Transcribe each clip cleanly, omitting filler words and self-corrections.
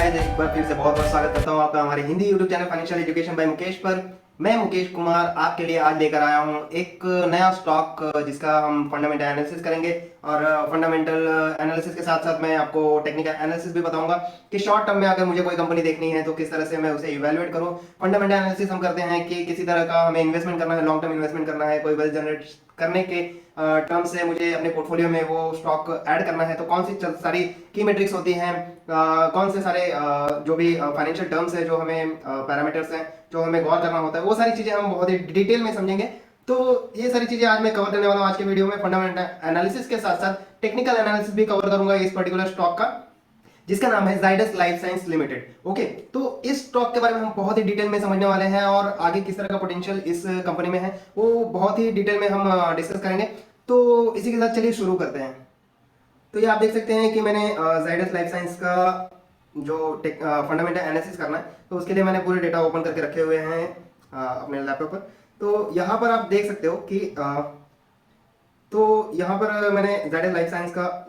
Guys, एक बार फिर से बहुत बहुत स्वागत करता हूँ आपका हमारे Hindi YouTube channel financial education by Mukesh पर। मैं मुकेश कुमार आपके लिए आज लेकर आया हूँ एक नया स्टॉक जिसका हम फंडामेंटल एनालिसिस करेंगे। और फंडामेंटल एनालिसिस के साथ साथ मैं आपको टेक्निकल एनालिसिस भी बताऊंगा कि शॉर्ट टर्म में अगर मुझे कोई कंपनी देखनी है तो किस तरह से मैं उसे इवेल्युएट करूँ। फंडामेंटल एनालिसिस हम करते हैं कि किसी तरह का हमें इन्वेस्टमेंट करना है, लॉन्ग टर्म इन्वेस्टमेंट करना है, कोई वेल्थ जनरेट करने के टर्म से मुझे अपने पोर्टफोलियो में वो स्टॉक ऐड करना है तो कौन सी सारी की मेट्रिक्स होती हैं, कौन से सारे जो भी फाइनेंशियल टर्म्स है, जो हमें पैरामीटर्स हैं, जो हमें गौर करना होता है, वो सारी चीजें हम बहुत ही डिटेल में समझेंगे। तो ये सारी चीजें आज मैं कवर करने वाला हूँ आज के वीडियो में। फंडामेंटल एनालिसिस के साथ साथ टेक्निकल एनालिसिस भी कवर करूंगा इस पर्टिकुलर स्टॉक का, जिसका नाम है Zydus life science limited. Okay, तो इस स्टॉक के बारे में हम बहुत ही डिटेल में समझने वाले हैं और आगे किस तरह का पोटेंशियल इस कंपनी में है वो बहुत ही डिटेल में हम डिस्कस करेंगे। तो इसी के साथ चलिए शुरू करते हैं। तो ये आप देख सकते हैं कि मैंने जाइडस लाइफ साइंस का जो फंडामेंटल एनालिसिस करना है तो उसके लिए मैंने पूरे डेटा ओपन करके रखे हुए हैं अपने लैपटॉप पर। तो यहाँ पर आप देख सकते हो कि तो यहाँ पर मैंने जाइडस लाइफ साइंस का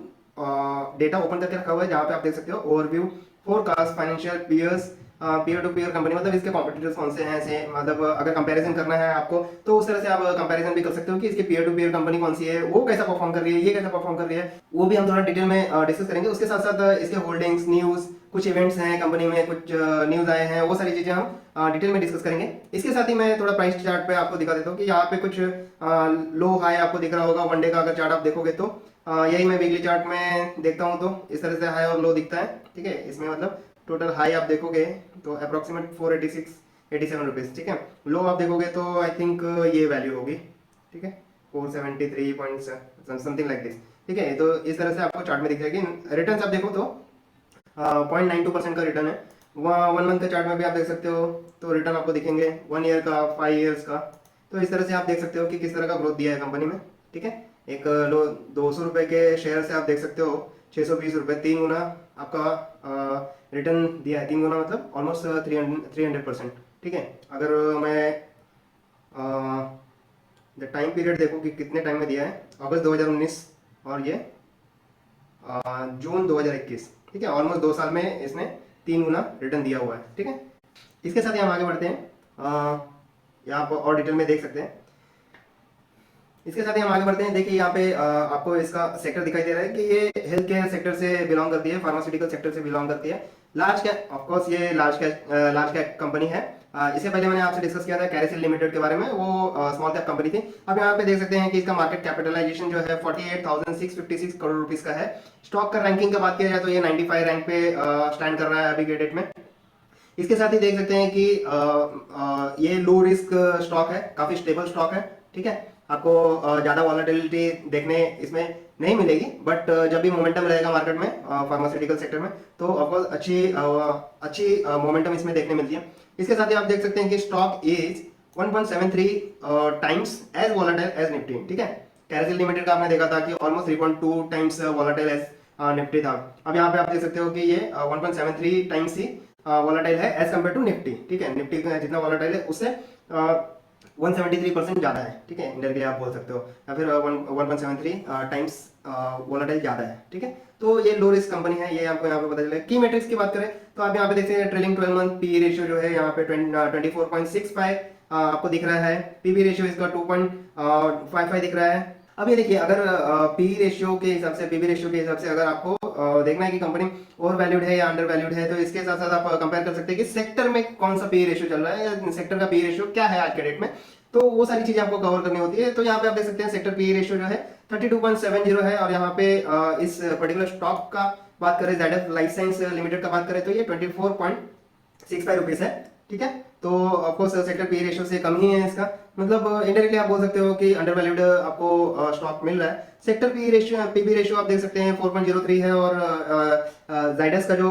डेटा ओपन करके रखा हुआ है, जहाँ पे आप देख सकते हो overview, forecast, financial peers, peer to peer company, मतलब इसके कॉम्पिटिटर्स कौन से हैं, से मतलब अगर कंपैरिजन करना है आपको तो उस तरह से आप कंपैरिजन भी कर सकते हो कि इसके पीयर टू पीयर कंपनी कौन सी है, वो कैसा परफॉर्म कर रही है, ये कैसा परफॉर्म कर रही है, वो भी हम थोड़ा डिटेल में डिस्कस करेंगे। उसके साथ साथ इसके होल्डिंग्स, न्यूज, कुछ इवेंट्स हैं कंपनी में, कुछ न्यूज आए हैं, वो सारी चीजें हम डिटेल में डिस्कस करेंगे। इसके साथ ही मैं थोड़ा प्राइस चार्ट पे आपको दिखा देता हूँ कि यहाँ पे कुछ लो हाई आपको दिख रहा होगा। वन डे का अगर चार्ट आप देखोगे तो यही मैं वीकली चार्ट में देखता हूँ तो इस तरह से हाई और लो दिखता है। ठीक है, इसमें मतलब टोटल हाई आप देखोगे तो अप्रोक्सीमेट 486-87 रुपीज़। ठीक है, लो आप देखोगे तो आई थिंक ये वैल्यू होगी। ठीक है, 473 पॉइंट समथिंग लाइक दिस। ठीक है, तो इस तरह से आपको चार्ट में दिख जाएगी। रिटर्न आप देखो तो 0.92% का रिटर्न है। 1 मंथ के चार्ट में भी आप देख सकते हो तो रिटर्न आपको दिखेंगे, 1 ईयर का, 5 ईयर्स का। तो इस तरह से आप देख सकते हो कि किस तरह का ग्रोथ दिया है कंपनी में। ठीक है, एक लो 200 रुपए के शेयर से आप देख सकते हो 620 रुपए, 3 गुना आपका रिटर्न दिया है। 3 गुना मतलब ऑलमोस्ट 300%। ठीक है, अगर मैं टाइम पीरियड देखो कि कितने टाइम में दिया है, अगस्त 2019 और ये जून 2021। ठीक है, ऑलमोस्ट 2 साल में इसने 3 गुना रिटर्न दिया हुआ है। ठीक है, इसके साथ ही हम आगे बढ़ते हैं। यहाँ पर और डिटेल में देख सकते हैं। इसके साथ ही हम आगे बढ़ते हैं। देखिए यहाँ पे आपको इसका सेक्टर दिखाई दे रहा है कि ये हेल्थ केयर सेक्टर से बिलोंग करती है, फार्मास्यूटिकल सेक्टर से बिलोंग करती है। लार्ज कैप, ऑफ कोर्स ये लार्ज कैप कंपनी है। इससे पहले मैंने आपसे डिस्कस किया था कैरेसिल लिमिटेड के बारे में, वो स्मॉल कैप कंपनी थी। अब यहाँ पे देख सकते हैं कि इसका मार्केट कैपिटलाइजेशन जो है 48,656 करोड़ रुपीस का है। स्टॉक का रैंकिंग की बात किया जाए तो ये 95 रैंक पे स्टैंड कर रहा है अभी के डेट में। इसके साथ ही देख सकते हैं कि ये लो रिस्क स्टॉक है, काफी स्टेबल स्टॉक है। ठीक है, आपको ज्यादा वॉलेटिलिटी देखने इसमें नहीं मिलेगी, बट जब भी मोमेंटम रहेगा मार्केट में फार्मास्यूटिकल सेक्टर में तो ऑफकोर्स अच्छी मोमेंटम इसमें देखने मिलती है। इसके साथ ही आप देख सकते हैं कि stock is 1.73 times as volatile as Nifty. ठीक है, कैरेसिल लिमिटेड का आपने देखा था कि almost 3.2 times volatile as Nifty था। अब यहाँ पे आप देख सकते हो कि ये 1.73 टाइम्स ही वॉलेटाइल है एज कम्पेयर टू निफ्टी। ठीक है, निफ्टी जितना वॉलेटाइल है उससे 173% ज्यादा है। ठीक है, इंडियन आप बोल सकते हो, या फिर 1.73 टाइम्स वॉलेटाइल ज्यादा है। ठीक है, तो ये लो रिस्क कंपनी है, ये आपको यहाँ पे पता चलेगा। की मेट्रिक्स की बात करें तो आप यहाँ पे देखते हैं ट्रेलिंग 12 मंथ पी रेशियो जो है यहाँ पे 24.65 आपको दिख रहा है। पीबी रेशियो इसका 2.55 दिख रहा है। अब ये देखिए, अगर पी रेशियो के हिसाब से, पीबी रेशियो के हिसाब से अगर आपको देखना है कि कंपनी ओवर वैल्यूड है या अंडर वैल्यूड है, तो इसके साथ साथ आप कंपेयर कर सकते हैं कि सेक्टर में कौन सा पी रेशियो चल रहा है या सेक्टर का पी रेशियो क्या है आज के डेट में। तो वो सारी चीजें आपको कवर करनी होती है। तो यहाँ पे आप देख सकते हैं सेक्टर पी रेशियो जो है 32.70 है, और यहाँ पे इस पर्टिकुलर स्टॉक का बात करें, जाइडस लाइफ साइंस लिमिटेड का बात करें तो ये 24.65 रुपीज है। ठीक है, तो ऑफकोर्स सेक्टर पी रेशियो से कम ही है इसका, मतलब इंडायरेक्टली आप बोल सकते हो कि अंडर वैल्यूड आपको स्टॉक मिल रहा है। Sector P ratio, PB ratio आप देख सकते हैं 4.03 है, और जाइडस का जो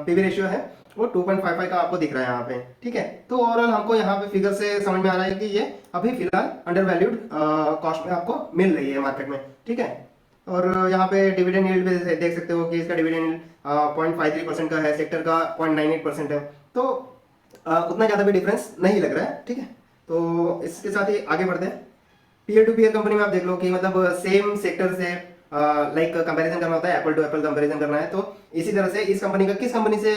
पीबी रेशियो है वो 2.55 का आपको दिख रहा है यहाँ पे। ठीक है, तो ओवरऑल हमको यहाँ पे फिगर से समझ में आ रहा है कि ये अभी फिलहाल अंडर वैल्यूड कॉस्ट में आपको मिल रही है मार्केट में। ठीक है, और यहाँ पे डिविडेंड यील्ड भी देख सकते हो कि इसका डिविडेंड 0.53% का है, सेक्टर का 0.98% है। तो उतना ज़्यादा भी डिफरेंस नहीं लग रहा है। ठीक है, तो इसके साथ ही आगे बढ़ते हैं। पीयर टू पीयर कंपनी में आप देख लो कि मतलब सेम सेक्टर से लाइक कंपैरिजन करना होता है, एप्पल टू एप्पल कंपैरिजन करना है, तो इसी तरह से इस कंपनी का किस कंपनी से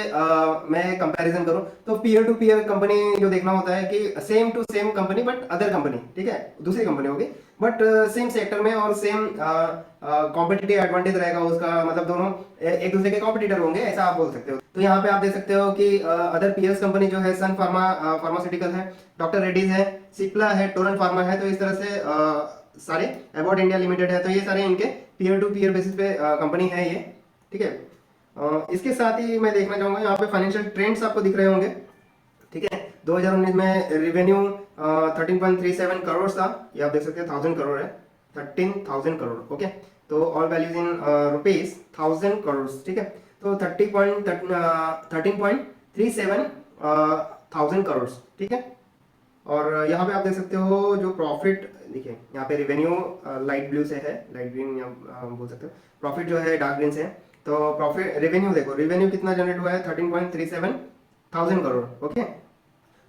मैं कंपैरिजन करूं, तो पीयर टू पीयर कंपनी जो देखना होता है कि same to same company but other company, ठीक है, दूसरी कंपनी होगी बट सेम सेक्टर में और सेम कॉम्पिटिटिव एडवांटेज रहेगा उसका, मतलब दोनों एक दूसरे के कॉम्पिटिटर होंगे, ऐसा आप बोल सकते हो। तो यहाँ पे आप देख सकते हो कि अदर पीएस कंपनी जो है सन फार्मा फार्मास्यूटिकल है, डॉक्टर रेड्डीज है, सिप्ला है, टोरेंट फार्मा है, तो इस तरह से सारे एबॉट इंडिया लिमिटेड है, तो ये सारे इनके पीयर टू पीयर बेसिस पे कंपनी है ये, ठीक है। इसके साथ ही मैं देखना चाहूंगा यहाँ पे फाइनेंशियल ट्रेंड्स आपको दिख रहे होंगे, ठीक है। 2019 में रेवेन्यू 13.37 करोड़ था, ये आप देख सकते हैं 1000 करोड़ है, 13,000 करोड़, ओके। तो all values in rupees 1000 crore, ठीक है। तो 13.37 करोड़, ठीक है। और यहाँ पे आप देख सकते हो जो प्रॉफिट, देखिए यहाँ पे रेवेन्यू लाइट ब्लू से है, लाइट ग्रीन या बोल सकते हो, प्रॉफिट जो है डार्क ग्रीन से है। तो प्रॉफिट रेवेन्यू देखो, रेवेन्यू कितना जनरेट हुआ है 13.37 थाउजेंड करोड़, ओके।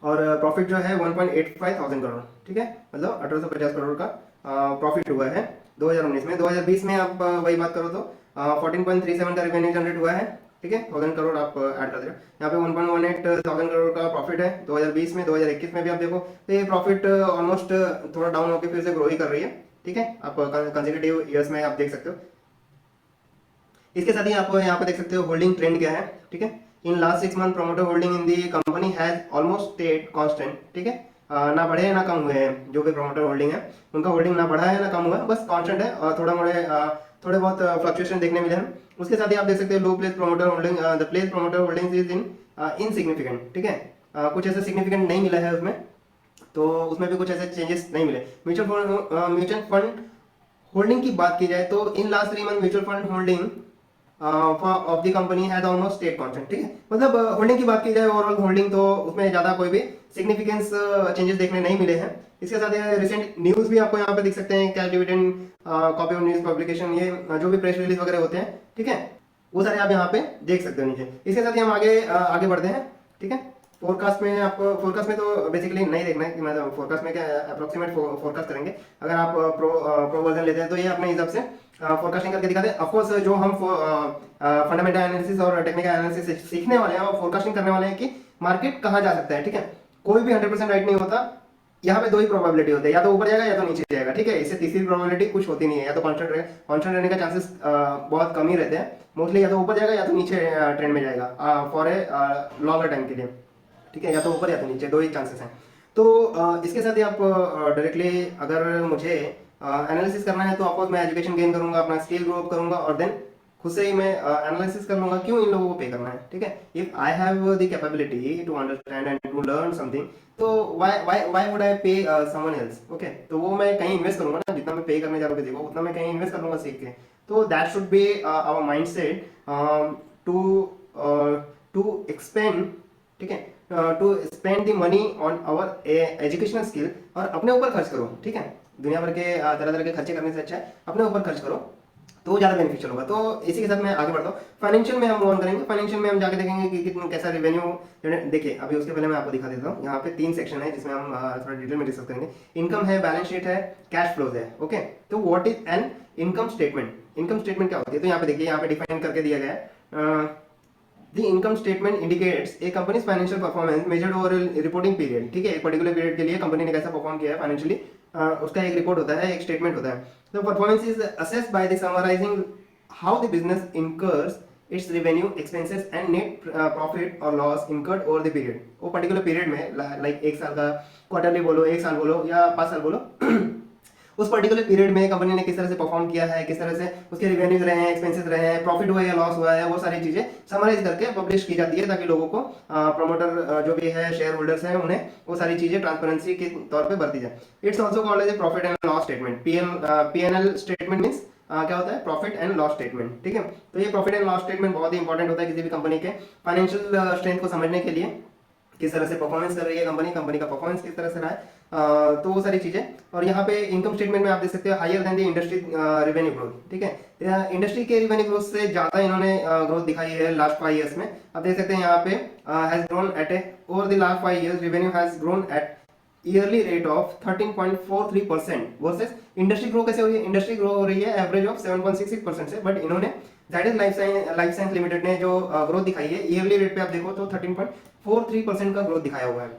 और प्रॉफिट जो है 1.85 थाउजेंड करोड़, ठीक है, मतलब 1850 करोड़ का प्रॉफिट हुआ है 2019 में। 2020 में आप वही बात करो तो 14.37 का रेवेन्यू जनरेट हुआ है, ठीक है, 1000 करोड़ आप ऐड कर दे रहे हो यहाँ पे, 1.18 थाउजेंड करोड़ का प्रॉफिट है 2020 में। 2021 में भी आप देखो तो ये प्रॉफिट ऑलमोस्ट थोड़ा डाउन होकर फिर से ग्रो ही कर रही है, ठीक है, आप कंसेक्यूटिव ईयर्स में आप देख सकते हो। इसके साथ ही आप यहाँ पे देख सकते हो होल्डिंग ट्रेंड क्या है, ठीक है। In last 6 month promoter holding in the company has almost stayed constant, ठीक है, ना बढ़े हैं ना कम हुए हैं, जो भी प्रोमोटर होल्डिंग है उनका होल्डिंग ना बढ़ा है ना कम हुआ है, बस कांस्टेंट है, और थोड़े बहुत फ्लक्चुएशन देखने मिले हैं। उसके साथ ही आप देख सकते हो low pledge promoter holding, the pledge promoter holding is in insignificant, ठीक है, कुछ ऐसा सिग्निफिकेंट नहीं मिला है उसमें, तो उसमें भी कुछ ऐसे चेंजेस नहीं मिले। म्यूचुअल फंड होल्डिंग की बात की जाए तो in last 3 month mutual fund holding of the company has almost state constant, ठीक है, मतलब होल्डिंग की बात की जाए ओवरऑल होल्डिंग, तो उसमें ज्यादा कोई भी सिग्निफिकेंस चेंजेस देखने नहीं मिले हैं। इसके साथ रिसेंट न्यूज भी आपको यहाँ पे दिख सकते हैं, cash dividend, copy of news publication, ये जो भी प्रेस रिलीज वगैरह होते हैं, ठीक है, वो सारे आप यहाँ पे देख सकते हो नीचे। इसके साथ ही हम आगे बढ़ते हैं, ठीक है। फोरकास्ट में आपको, फोरकास्ट में तो बेसिकली नहीं देखना है कि मतलब फोरकास्ट में क्या अप्रोक्सीमेट फोरकास्ट करेंगे, अगर आप प्रो वर्जन लेते हैं तो ये अपने हिसाब से फोरकास्टिंग करके दिखाते हैं। ऑफकोर्स जो हम फंडामेंटल एनालिसिस और टेक्निकल एनालिसिस सीखने वाले हैं और फोरकास्टिंग करने वाले हैं कि मार्केट कहाँ जा सकता है, ठीक है, कोई भी 100% राइट नहीं होता, यहाँ पे दो ही प्रोबेबिलिटी होते हैं, या तो ऊपर जाएगा या तो नीचे जाएगा, ठीक है, इससे तीसरी प्रोबेबिलिटी कुछ होती नहीं है, या तो कांस्टेंट रहने का चांसेस बहुत कम ही रहते हैं मोस्टली, या तो ऊपर जाएगा या तो नीचे ट्रेंड में जाएगा फॉर ए लॉन्गर टाइम के लिए, ठीक है, या तो ऊपर या तो नीचे, दो ही चांसेस हैं। तो इसके साथ ही आप डायरेक्टली अगर मुझे एनालिसिस करना है तो ऑफकोर्स मैं एजुकेशन गेन करूंगा, अपना स्किल ग्रो अप करूंगा, और देन खुद से ही मैं एनालिसिस कर लूंगा क्यों इन लोगों को पे करना है, ठीक है। If I have the capability to understand and to learn something, तो why would I pay someone else, okay, तो वो मैं कहीं इन्वेस्ट करूंगा ना, जितना मैं पे करने जा रहा हूँ किसी को, उतना मैं कहीं इन्वेस्ट कर लूंगा सीख के। तो that should be our mindset to expand, ठीक है, to spend the money on our educational skill, और अपने ऊपर खर्च करो, ठीक है, दुनिया भर के तरह तरह के खर्चे करने से अच्छा है अपने ऊपर खर्च करो, तो ज़्यादा बेनिफिशियल होगा। तो इसी के साथ मैं आगे बढ़ता हूँ, फाइनेंशियल में हम मूव ऑन करेंगे। फाइनेंशियल में हम जाके देखेंगे कि कितना कैसा रेवेन्यू, देखिए अभी उसके पहले मैं आपको दिखा देता हूँ, यहाँ पे 3 सेक्शन है जिसमें हम थोड़ा डिटेल में डिस्कस करेंगे। इनकम है, बैलेंस शीट है, कैश फ्लोज है, ओके। तो what is an income statement, income statement क्या होती है, तो यहाँ पे देखिए, यहाँ पे डिफाइन करके दिया गया है, The income statement indicates a company's financial performance measured over a reporting period, ठीक है, एक पर्टिकुलर पीरियड के लिए कंपनी ने कैसा परफॉर्म किया है फाइनेंशियली, उसका एक रिपोर्ट होता है, एक स्टेटमेंट होता है। तो performance is assessed by the summarising how the business incurs its revenue, expenses and net profit और loss incurred over the period. वो पर्टिकुलर पीरियड में लाइक एक साल का, क्वार्टरली बोलो, एक साल बोलो या 5 साल बोलो उस पर्टिकुलर पीरियड में कंपनी ने किस तरह से परफॉर्म किया है, किस तरह से उसके रेवेन्यूज रहे हैं, एक्सपेंसेस रहे हैं, प्रॉफिट हुआ है या लॉस हुआ है, वो सारी चीजें समराइज करके पब्लिश की जाती है, ताकि लोगों को, प्रमोटर जो भी है, शेयर होल्डर्स हैं, उन्हें वो सारी चीजें ट्रांसपेरेंसी के तौर पे बरती जाए। It's also called as a profit and loss statement. PNL statement means क्या होता है, प्रॉफिट एंड लॉस स्टेटमेंट, ठीक है। तो ये प्रॉफिट एंड लॉस स्टेटमेंट बहुत ही इंपॉर्टेंट होता है किसी भी कंपनी के फाइनेंशियल स्ट्रेंथ को समझने के लिए, किस तरह से परफॉर्मेंस कर रही है कंपनी, कंपनी का परफॉर्मेंस किस तरह से रहा है, तो वो सारी चीजें। और यहाँ पे इनकम स्टेटमेंट में आप देख सकते हो higher than the industry revenue growth, ठीक है, इंडस्ट्री के रेवेन्यू ग्रोथ से ज्यादा इन्होंने ग्रोथ दिखाई है लास्ट 5 ईयर्स में। आप देख सकते हैं यहाँ पे has grown at A over the last 5 years revenue has grown at yearly rate of 13.43% versus industry grow कैसे हो रही है, इंडस्ट्री ग्रो हो रही है एवरेज ऑफ 7.66% से, बट इन्होंने जायडस लाइफ साइंस लिमिटेड ने जो ग्रोथ दिखाई है ईयरली रेट पे आप देखो तो 13.43% का ग्रोथ दिखाया हुआ है।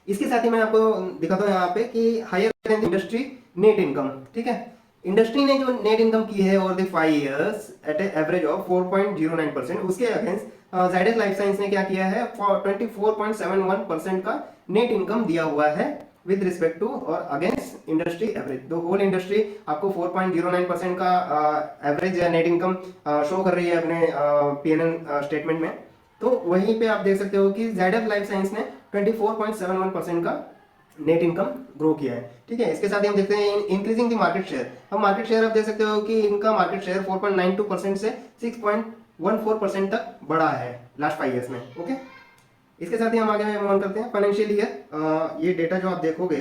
इसके साथ ही मैं आपको दिखाता हूँ यहाँ पे कि higher than industry net income, ठीक है। इंडस्ट्री ने जो नेट इनकम की है over the 5 years at average of 4.09%, उसके अगेंस्ट जायडस लाइफ साइंस ने क्या किया है 24.71% का नेट इनकम दिया हुआ है विद रिस्पेक्ट टू और अगेंस्ट इंडस्ट्री एवरेज। तो होल इंडस्ट्री आपको 4.09% का एवरेज नेट इनकम शो कर रही है अपने पीएनएल स्टेटमेंट में। तो वहीं पे आप देख सकते हो कि जायडस लाइफ साइंस ने 24.71% का नेट इनकम ग्रो किया है, ठीक है। इसके साथ ही हम देखते हैं इंक्रीजिंग द मार्केट शेयर। हम मार्केट शेयर आप देख सकते हो कि इनका मार्केट शेयर 4.92% से 6.14% तक बढ़ा है लास्ट 5 इयर्स में, ओके। इसके साथ ही हम आगे मूव ऑन करते हैं फाइनेंशियल ईयर। ये डेटा जो आप देखोगे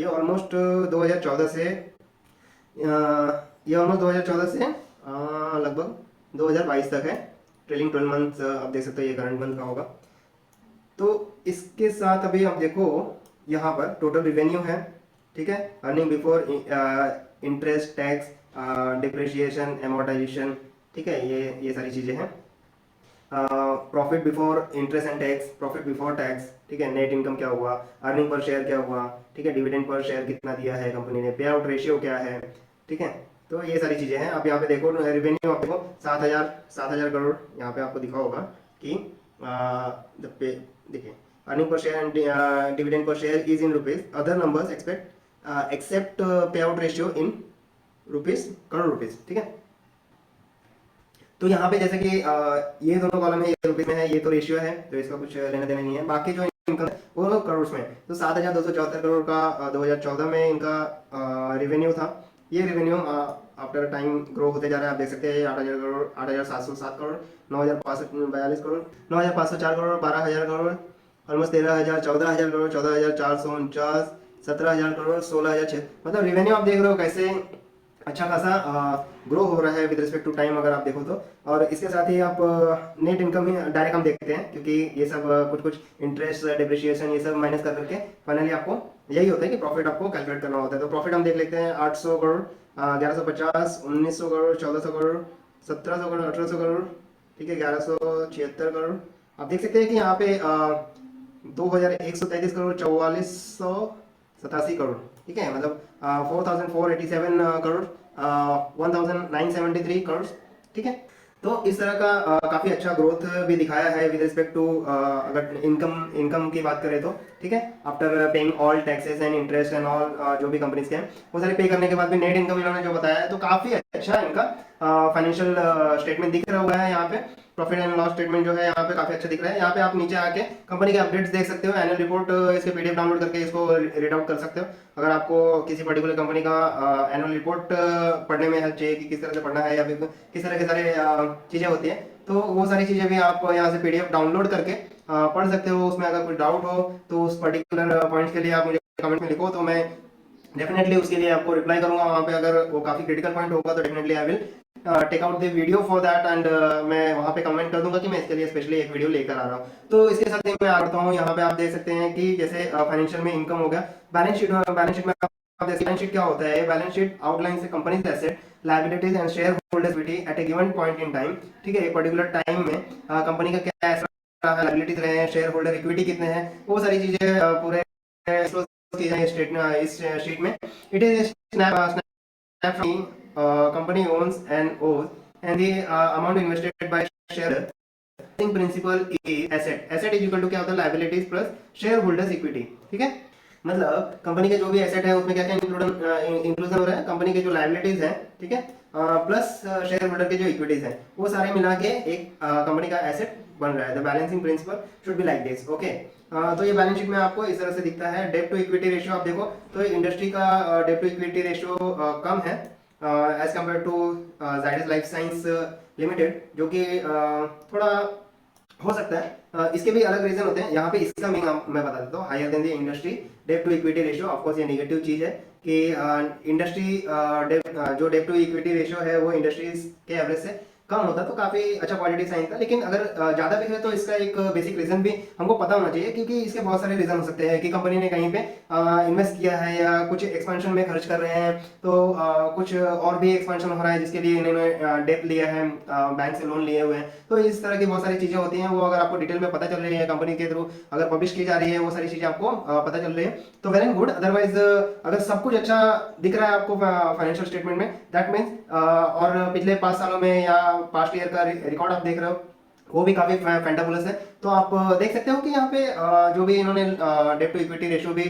ये ऑलमोस्ट 2014 से लगभग 2022 तक है। ट्रेलिंग 12 मंथ आप देख सकते हो, ये करंट मंथ का होगा। तो इसके साथ अभी आप देखो यहाँ पर टोटल रिवेन्यू है, ठीक है, earning before interest tax depreciation amortisation, ठीक है, ये सारी चीज़ें हैं। Profit before interest and tax, profit before tax, ठीक है, नेट इनकम क्या हुआ, अर्निंग पर शेयर क्या हुआ, ठीक है, डिविडेंड पर शेयर कितना दिया है कंपनी ने, पे आउट रेशियो क्या है, ठीक है। तो ये सारी चीज़ें हैं। आप यहाँ पे देखो रिवेन्यू आप देखो 7,000 करोड़ यहाँ पे आपको दिखा होगा कि देखिए earning per share and dividend per share is in rupees, other numbers except pay out ratio in rupees, crore rupees, ठीक है। तो यहाँ पे जैसे कि ये दोनों कॉलम है, ये रुपीज में है, ये तो रेशियो है, तो इसका कुछ लेना देना नहीं है। बाकी जो इनकम है वो करोड़ में, तो 7,274 करोड़ का 2014 में इनका रेवेन्यू था। ये रेवेन्यू आफ्टर टाइम ग्रो होते जा रहा है। आप देख सकते हैं 8,000 करोड़, 8,707 करोड़, 9,542 करोड़, 9,504 करोड़, 12,000 करोड़, ऑलमोस्ट 13,000, 14,000 करोड़, 14,449, 17,000 करोड़, 16,006, मतलब रेवेन्यू आप देख रहे हो कैसे अच्छा खासा ग्रो हो रहा है विद रिस्पेक्ट टू टाइम अगर आप देखो तो। और इसके साथ ही आप नेट इनकम ही डायरेक्ट हम देखते हैं, क्योंकि ये सब कुछ कुछ इंटरेस्ट डिप्रिशिएशन ये सब माइनस कर करके फाइनली आपको यही होता है कि प्रॉफिट आपको कैलकुलेट करना होता है। तो प्रॉफिट हम देख लेते हैं 800 करोड़, 1150, 1900 करोड़, 1400 करोड़, 1700 करोड़, 1800 करोड़, ठीक है, 1176 करोड़। आप देख सकते हैं कि यहाँ पे 2,133 करोड़, 4,487 करोड़, ठीक है, मतलब 4,487 करोड़, 1,973 करोड़, ठीक है। तो इस तरह का काफी अच्छा ग्रोथ भी दिखाया है विद रिस्पेक्ट टू अगर इनकम की बात करें तो, ठीक है। After paying all taxes and interest and all जो भी कंपनीज के हैं वो सारे पे करने के बाद भी नेट इनकम इन्होंने जो बताया है तो काफी अच्छा इनका फाइनेंशियल स्टेटमेंट दिख रहा हुआ है। यहाँ पे प्रॉफिट एंड लॉस स्टेटमेंट जो है यहाँ पे काफी अच्छा दिख रहा है। यहाँ पे आप नीचे आके कंपनी के अपडेट्स देख सकते हो, एनुअल रिपोर्ट इसके पीडीएफ डाउनलोड करके इसको रीड आउट कर सकते हो। अगर आपको किसी पर्टिकुलर कंपनी का एनुअल रिपोर्ट पढ़ने में हेल्प चाहिए कि किस तरह से पढ़ना है या फिर किस तरह के सारे चीजें होती है, तो वो सारी चीजें भी आप यहाँ से पीडीएफ डाउनलोड करके पढ़ सकते हो। उसमें अगर कोई डाउट हो तो उस पर्टिकुलर पॉइंट्स के लिए आप मुझे कमेंट में लिखो, तो मैं डेफिनेटली उसके लिए आपको रिप्लाई करूंगा वहाँ पे। अगर वो काफी क्रिटिकल पॉइंट होगा तो definitely I will take out the video for that, and मैं वहाँ पे कमेंट कर दूंगा कि मैं इसके लिए स्पेशली एक वीडियो लेकर आ रहा हूँ। तो इसके साथ ही मैं आता हूँ यहाँ पे आप देख सकते हैं कि जैसे फाइनेंशियल में इनकम हो गया, बैलेंस शीट में आप देखिए बैलेंस शीट क्या होता है। Balance sheet outlines company's asset, liabilities and shareholders equity at a given point in time, ठीक है, एक पर्टिकुलर टाइम में कंपनी का क्या एसेट लायबिलिटीज रहे हैं, शेयर होल्डर इक्विटी कितने हैं, वो सारी चीजें पूरे इस शीट में। It is company owns and owes and the amount invested by shareholder principal is asset is equal to क्या होता है liabilities plus shareholders equity, ठीक है। मतलब कंपनी के जो भी एसेट है उसमें क्या क्या इंक्लूजन हो रहा है, कंपनी के जो लाइबिलिटीज हैं, ठीक है, प्लस शेयर होल्डर के जो इक्विटीज हैं, वो सारे मिला के एक कंपनी का एसेट बन रहा है। The balancing principle should be like this, okay. तो ये बैलेंस शीट में आपको इस तरह से दिखता है। डेट टू इक्विटी रेशियो आप देखो तो इंडस्ट्री का डेट टू इक्विटी रेशियो कम है as compare to Zydus life science limited, जो कि थोड़ा हो सकता है इसके भी अलग रीजन होते हैं। यहाँ पे इसका मीनिंग मैं बता देता हूँ, higher than the industry debt to equity ratio. Of course ये नेगेटिव चीज है कि इंडस्ट्री जो डेट टू इक्विटी रेशियो है वो इंडस्ट्रीज के एवरेज से कम होता तो काफी अच्छा पॉजिटिव साइन था। लेकिन अगर ज्यादा दिख रहा है तो इसका एक बेसिक रीजन भी हमको पता होना चाहिए, क्योंकि इसके बहुत सारे रीजन हो सकते हैं कि कंपनी ने कहीं पे इन्वेस्ट किया है या कुछ एक्सपेंशन में खर्च कर रहे हैं, तो कुछ और भी एक्सपेंशन हो रहा है जिसके लिए इन्होंने डेट लिया है, बैंक से लोन लिए हुए हैं। तो इस तरह की बहुत सारी चीजें होती हैं, वो अगर आपको डिटेल में पता चल रही है कंपनी के थ्रू, अगर पब्लिश की जा रही है वो सारी चीजें आपको पता चल रही है तो वेल एंड गुड। अदरवाइज अगर सब कुछ अच्छा दिख रहा है आपको फाइनेंशियल स्टेटमेंट में, दैट मीन्स और पिछले 5 सालों में या पास्ट ईयर का रिकॉर्ड आप देख रहे हो वो भी काफी फैंटाबुलस है, तो आप देख सकते हो कि यहाँ पे जो भी इन्होंने डेट टू इक्विटी रेशियो भी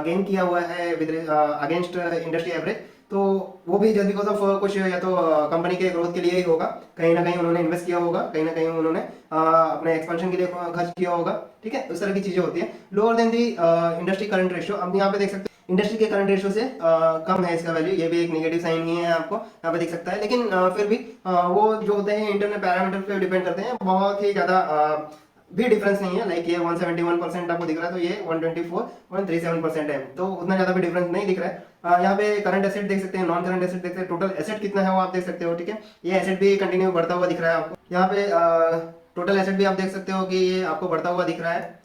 गेन किया हुआ है विद अगेंस्ट इंडस्ट्री एवरेज, तो वो भी जस्ट बिकॉज ऑफ कुछ या तो कंपनी के ग्रोथ के लिए ही होगा, कहीं ना कहीं उन्होंने इन्वेस्ट किया होगा, कहीं ना कहीं उन्होंने अपने एक्सपेंशन के लिए खर्च किया होगा। ठीक है, उस तरह की चीजें होती है। लोअर देन दी इंडस्ट्री करंट रेशियो, अब यहाँ पे देख सकते हैं इंडस्ट्री के करंट रेशियो से कम है इसका वैल्यू, ये भी एक नेगेटिव साइन ही है, आपको यहाँ पे दिख सकता है। लेकिन फिर भी वो जो होते हैं इंटरनल पैरामीटर पे डिपेंड करते हैं, बहुत ही ज्यादा भी डिफरेंस नहीं है। लाइक ये 171% आपको दिख रहा है, तो ये 124.37% है, तो उतना ज्यादा भी डिफरेंस नहीं दिख रहा है। यहाँ पे करंट एसेट देख सकते हैं, नॉन करंट एसेट देख सकते हैं, टोटल एसेट कितना है वो आप देख सकते हो। ठीक है, ये एसेट भी कंटिन्यू बढ़ता हुआ दिख रहा है आपको। यहाँ पे टोटल एसेट भी आप देख सकते हो कि ये आपको बढ़ता हुआ दिख रहा है।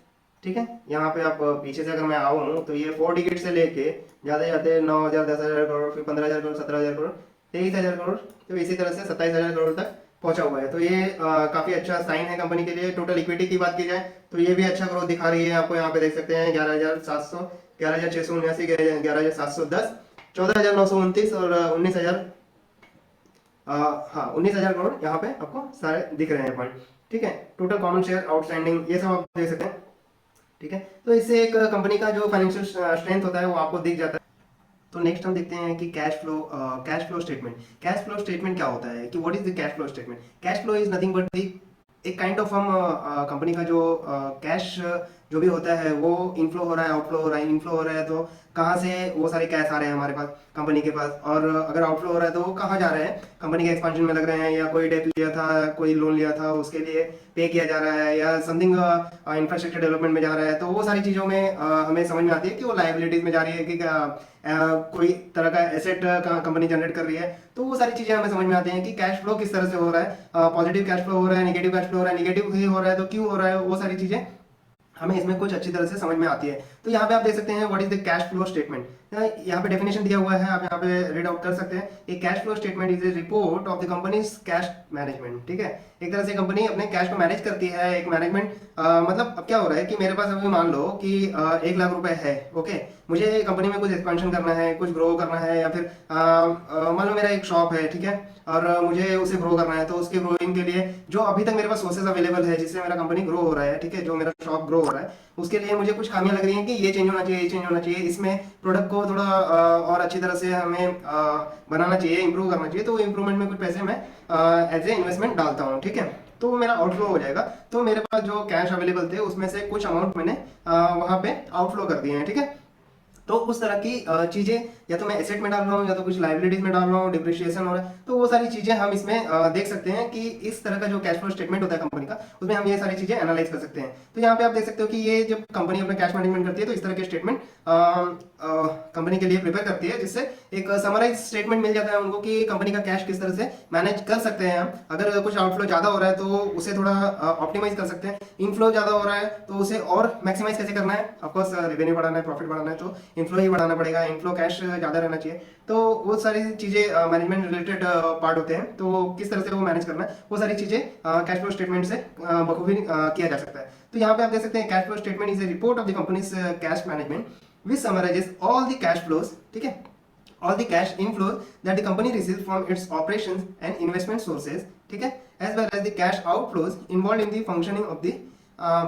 ठीक है, यहाँ पे आप पीछे से अगर मैं आऊँ तो ये 4 डिजिट से लेके जाते जाते 9,000, 10,000 करोड़, फिर 15,000 करोड़, 17,000 करोड़, 23,000 करोड़, तो इसी तरह से 27,000 करोड़ तक पहुंचा हुआ है। तो ये काफी अच्छा साइन है कंपनी के लिए। टोटल इक्विटी की बात की जाए तो ये भी अच्छा ग्रोथ दिखा रही है, आपको यहाँ पे देख सकते हैं 11,700, 11,679, 11,710, 14,929 और 19,000, हाँ 19,000 करोड़ यहाँ पे आपको सारे दिख रहे हैं पॉइंट। ठीक है, टोटल कॉमन शेयर आउटस्टैंडिंग ये सब आप देख सकते हैं। ठीक है, तो इससे एक कंपनी का जो फाइनेंशियल स्ट्रेंथ होता है वो आपको दिख जाता है। तो नेक्स्ट हम देखते हैं कि cash flow statement. Cash flow statement क्या होता है, कि what is the cash flow statement. Cash flow is nothing but the एक काइंड ऑफ हम कंपनी का जो कैश जो भी होता है वो इनफ्लो हो रहा है, आउटफ्लो हो रहा है। इनफ्लो हो रहा है तो कहाँ से वो सारे कैश आ रहे हैं हमारे पास, कंपनी के पास, और अगर आउटफ्लो हो रहा है तो वो कहाँ जा रहे हैं, कंपनी के एक्सपेंशन में लग रहे हैं, या कोई डेट लिया था, कोई लोन लिया था उसके लिए पे किया जा रहा है, या समथिंग इंफ्रास्ट्रक्चर डेवलपमेंट में जा रहा है। तो वो सारी चीज़ों में हमें समझ में आती है कि वो लाइबिलिटीज में जा रही है कि कोई तरह का एसेट कंपनी जनरेट कर रही है। तो वो सारी चीजें हमें समझ में आती हैं कि कैश फ्लो किस तरह से हो रहा है, पॉजिटिव कैश फ्लो हो रहा है, नेगेटिव कैश फ्लो हो रहा है, नेगेटिव ही हो रहा है तो क्यों हो रहा है, वो सारी चीजें हमें इसमें कुछ अच्छी तरह से समझ में आती है। तो यहाँ पे आप देख सकते हैं what is the cash flow statement. यहाँ पे डेफिनेशन दिया हुआ है, आप यहाँ पे रीड आउट कर सकते हैं। A cash flow statement is a report of the company's cash management. ठीक है, एक तरह से कंपनी अपने कैश को मैनेज करती है, एक मैनेजमेंट मतलब अब क्या हो रहा है कि मेरे पास अभी मान लो कि 1 लाख रुपए है, ओके, मुझे कंपनी में कुछ एक्सपेंशन करना है, कुछ ग्रो करना है, या फिर मान लो मेरा एक शॉप है, ठीक है, और मुझे उसे ग्रो करना है, तो उसके ग्रोइंग के लिए जो अभी तक मेरे पास सोर्सेज अवेलेबल है जिससे मेरा कंपनी ग्रो हो रहा है, ठीक है, जो मेरा शॉप ग्रो हो रहा है, उसके लिए मुझे कुछ खामियां लग रही हैं कि ये चेंज होना चाहिए, ये चेंज होना चाहिए, इसमें प्रोडक्ट को थोड़ा और अच्छी तरह से हमें बनाना चाहिए, इंप्रूव करना चाहिए। तो इंप्रूवमेंट में कुछ पैसे मैं एज ए इन्वेस्टमेंट डालता हूँ। ठीक है, तो मेरा आउटफ्लो हो जाएगा। तो मेरे पास जो कैश अवेलेबल थे उसमें से कुछ अमाउंट मैंने वहां पे आउटफ्लो कर दिए हैं। ठीक है, तो उस तरह की चीजें या तो मैं एसेट में डाल रहा हूँ या तो कुछ लाइबिलिटीज में डाल रहा हूँ, डिप्रिशिएशन हो रहा है, तो वो सारी चीजें हम इसमें देख सकते हैं कि इस तरह का जो कैश फ्लो स्टेटमेंट होता है कंपनी का, उसमें हम ये सारी चीजें एनालाइज कर सकते हैं। तो यहाँ पे आप देख सकते हो कि ये जब कंपनी अपना कैश मैनेजमेंट करती है तो इस तरह के स्टेटमेंट कंपनी के लिए प्रिपेयर करती है, जिससे एक समराइज स्टेटमेंट मिल जाता है उनको कि कंपनी का कैश किस तरह से मैनेज कर सकते हैं हम। अगर कुछ आउटफ्लो ज्यादा हो रहा है तो उसे थोड़ा ऑप्टिमाइज कर सकते हैं, इनफ्लो ज्यादा हो रहा है तो उसे और मैक्सिमाइज कैसे करना है। ऑफकोर्स रेवेन्यू बढ़ाना है, प्रॉफिट बढ़ाना है, तो इनफ्लो ही बढ़ाना पड़ेगा, इनफ्लो कैश ज्यादा रहना चाहिए। तो वो सारी चीजें मैनेजमेंट रिलेटेड पार्ट होते हैं, तो किस तरह से वो मैनेज करना है वो सारी चीजें कैश फ्लो स्टेटमेंट से बखूबी किया जा सकता है। तो यहाँ पे आप देख सकते हैं cash flow statement is a report of the company's cash management which summarizes all the cash flows, ठीक है, all the cash inflows that the company receives from its operations and investment sources, ठीक है, as well as the cash outflows involved in the functioning of the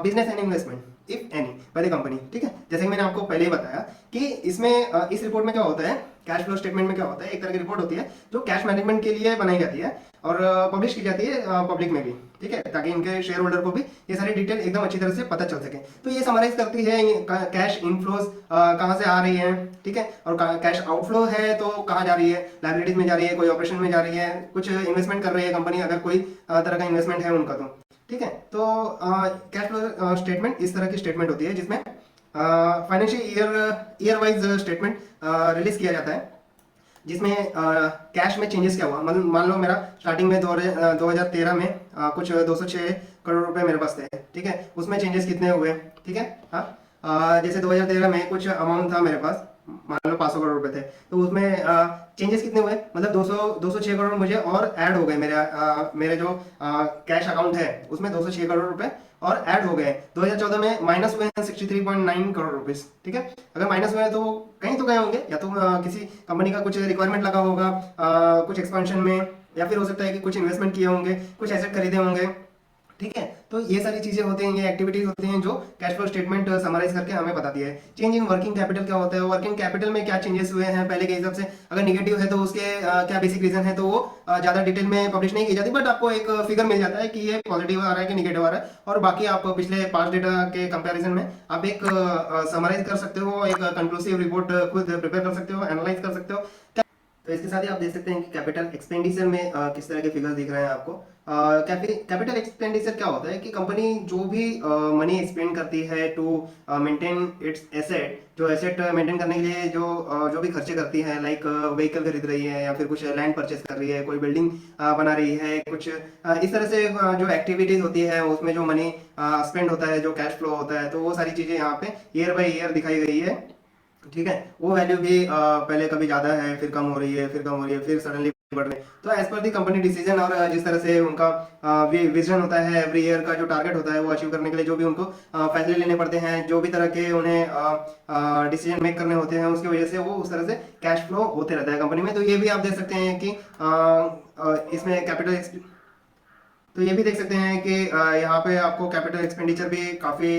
business and investment if any by the company। ठीक है, जैसे कि मैंने आपको पहले ही बताया कि इसमें इस रिपोर्ट में क्या होता है, कैश फ्लो स्टेटमेंट में क्या होता है, एक तरह की रिपोर्ट होती है जो कैश मैनेजमेंट के लिए बनाई जाती है और पब्लिश की जाती है पब्लिक में भी, ठीक है, ताकि इनके शेयर होल्डर को भी ये सारी डिटेल एकदम अच्छी तरह से पता चल सके। तो ये समराइज करती है कैश इनफ्लोज कहाँ से आ रही है, ठीक है, और कैश आउटफ्लो है तो कहाँ जा रही है, लाइबिलिटीज में जा रही है, कोई ऑपरेशन में जा रही है, कुछ इन्वेस्टमेंट कर रही है कंपनी, अगर कोई तरह का इन्वेस्टमेंट है उनका तो, ठीक है। तो कैश फ्लो स्टेटमेंट इस तरह की स्टेटमेंट होती है जिसमें financial year wise statement release किया जाता है। जिसमें कैश में चेंजेस क्या हुआ, मतलब मान लो मेरा स्टार्टिंग में 2013 में कुछ 206 करोड़ रुपए मेरे पास थे, ठीक है। उसमें चेंजेस कितने हुए, ठीक है। हाँ, जैसे 2013 में कुछ अमाउंट था मेरे पास, मान लो 500 करोड़ रुपए थे, तो उसमें चेंजेस कितने हुए, मतलब 206 करोड़ मुझे और ऐड हो गए। मेरे जो कैश अकाउंट है उसमें 206 करोड़ रुपए और ऐड हो गए। 2014 में माइनस हुए हैं 63.9 करोड़ रुपीस, ठीक है। अगर माइनस हुए हैं तो कहीं तो गए होंगे, या तो किसी कंपनी का कुछ रिक्वायरमेंट लगा होगा कुछ एक्सपेंशन में, या फिर हो सकता है कि कुछ इन्वेस्टमेंट किए होंगे, कुछ एसेट खरीदे होंगे, ठीक है। तो ये सारी चीजें होती हैं, ये एक्टिविटीज होती हैं जो कैश फ्लो स्टेटमेंट समराइज करके हमें बताती है। चेंज इन वर्किंग कैपिटल क्या होता है, वर्किंग कैपिटल में क्या चेंजेस हुए हैं पहले के हिसाब से, अगर निगेटिव है तो उसके क्या बेसिक रीजन है, तो वो ज्यादा डिटेल में पब्लिश नहीं की जाती, बट आपको एक फिगर मिल जाता है कि ये पॉजिटिव आ रहा है कि निगेटिव आ रहा है, और बाकी आप पिछले पास्ट डेटा के कंपैरिजन में आप एक समराइज कर सकते हो, एक कंक्लूसिव रिपोर्ट खुद प्रिपेयर कर सकते हो, एनालाइज कर सकते हो। तो इसके साथ ही आप देख सकते हैं कि कैपिटल एक्सपेंडिचर में किस तरह के फिगर्स दिख रहे हैं आपको। कैपिटल एक्सपेंडिचर क्या होता है कि कंपनी जो भी मनी स्पेंड करती है टू मेंटेन इट्स एसेट, जो एसेट मेंटेन करने के लिए जो भी खर्चे करती है, लाइक व्हीकल खरीद रही है, या फिर कुछ लैंड परचेस कर रही है, कोई बिल्डिंग बना रही है, कुछ इस तरह से जो एक्टिविटीज होती है उसमें जो मनी स्पेंड होता है, जो कैश फ्लो होता है, तो वो सारी चीजें यहाँ पे ईयर बाई ईयर दिखाई गई है, ठीक है। वो वैल्यू भी पहले कभी ज्यादा है, फिर कम हो रही है, फिर कम हो रही है, फिर सडनली बढ़ रही है। तो एज पर दी कंपनी डिसीजन, और जिस तरह से उनका विजन होता है, एवरी ईयर का जो टारगेट होता है वो अचीव करने के लिए जो भी उनको फैसले लेने पड़ते हैं, जो भी तरह के उन्हें डिसीजन मेक करने होते हैं, उसकी वजह से वो उस तरह से कैश फ्लो होते रहता है कंपनी में। तो ये भी आप देख सकते हैं कि इसमें कैपिटल, तो ये भी देख सकते हैं कि यहाँ पे आपको कैपिटल एक्सपेंडिचर भी काफी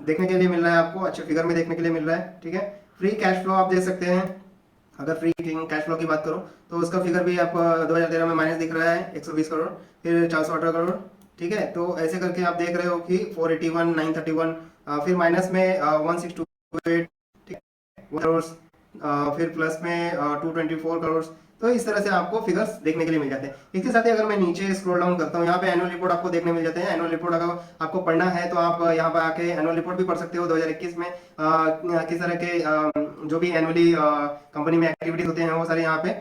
देखने के लिए मिल रहा है, आपको अच्छे फिगर में देखने के लिए मिल रहा है, ठीक है। फ्री कैश फ्लो आप देख सकते हैं, अगर फ्री कैश फ्लो की बात करो तो उसका फिगर भी आप 2013 में माइनस दिख रहा है 120 करोड़, फिर 418 करोड़, ठीक है। तो ऐसे करके आप देख रहे हो कि 481, 931, फिर माइनस में 1628, ठीक है, करोड़, फिर प्लस में 224 करोड़। तो इस तरह से आपको फिगर्स देखने के लिए मिल जाते हैं। इसके साथ ही अगर मैं नीचे स्क्रॉल डाउन करता हूँ, यहाँ पे एनुअल रिपोर्ट आपको देखने मिल जाते हैं। एनुअल रिपोर्ट अगर आपको पढ़ना है तो आप यहाँ पे आके एनुअल रिपोर्ट भी पढ़ सकते हो। 2021 में किस तरह के जो भी एनुअली कंपनी में एक्टिविटीज होते हैं वो सारे यहाँ पे